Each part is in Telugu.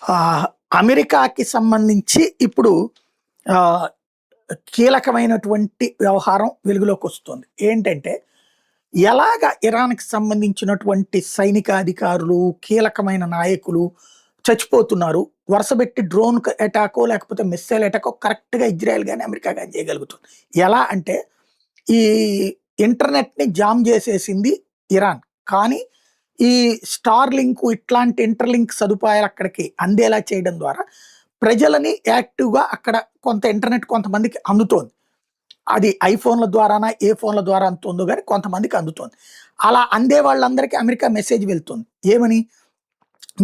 ఆహ్, అమెరికాకి సంబంధించి ఇప్పుడు ఆహ్, కీలకమైనటువంటి వ్యవహారం వెలుగులోకొస్తుంది. ఏంటంటే, ఎలాగా ఇరాన్‌కి సంబంధించినటువంటి సైనికాధికారులు, కీలకమైన నాయకులు చచ్చిపోతున్నారు. వరుసబెట్టి డ్రోన్ అటాకో, లేకపోతే మిస్సైల్ అటాకో కరెక్ట్‌గా ఇజ్రాయెల్ గాని, అమెరికా గాని చేయగలుగుతుంది. ఎలా అంటే, ఈ ఇంటర్నెట్‌ని జామ్ జేసేసింది ఇరాన్. కానీ, ఈ స్టార్‌లింకు ఇట్లాంటి ఇంటర్‌లింక్ సదుపాయాలు అక్కడికి అందేలా చేయడం ద్వారా ప్రజలని యాక్టివ్‌గా అక్కడ కొంత ఇంటర్నెట్ కొంతమందికి అందుతోంది. అది ఐఫోన్‌ల ద్వారానా, ఏ ఫోన్‌ల ద్వారా అందుతుందో గాని కొంతమందికి అందుతోంది. అలా అందే వాళ్ళందరికీ అమెరికా మెసేజ్ వెళ్తుంది. ఏమని?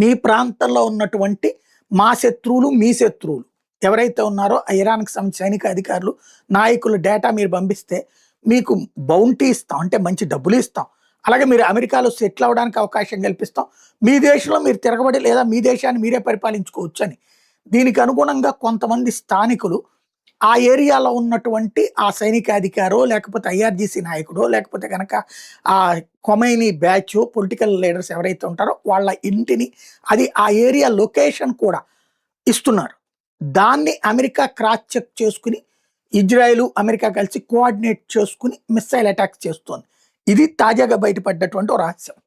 మీ ప్రాంతంలో ఉన్నటువంటి మా శత్రువులు, మీ శత్రువులు ఎవరైతే ఉన్నారో ఆ ఇరాన్‌కి సంబంధించిన సైనిక అధికారులు, నాయకుల డేటా మీరు పంపిస్తే మీకు బౌంటీ ఇస్తాం. అంటే మంచి డబ్బులిస్తాం. అలాగే మీరు అమెరికాలో సెటిల్ అవ్వడానికి అవకాశం కల్పిస్తాం. మీ దేశంలో మీరు తిరగబడి లేదా మీ దేశాన్ని మీరే పరిపాలించుకోవచ్చని. దీనికి అనుగుణంగా కొంతమంది స్థానికులు ఆ ఏరియాలో ఉన్నటువంటి ఆ సైనికాధికారో, లేకపోతే ఐఆర్‌జీసీ నాయకుడో, లేకపోతే గనక కొమైనీ బ్యాచో, పొలిటికల్ లీడర్స్ ఎవరైతే ఉంటారో వాళ్ళ ఇంటిని అది ఆ ఏరియా లొకేషన్ కూడా ఇస్తున్నారు. దాన్ని అమెరికా క్రాస్ చెక్ చేసుకొని, ఇజ్రాయెలు, అమెరికా కలిసి కోఆర్డినేట్ చేసుకొని మిస్సైల్ అటాక్స్ చేస్తోంది. ఇది తాజాగా బయటపడ్డటువంటి ఓ రహస్యం.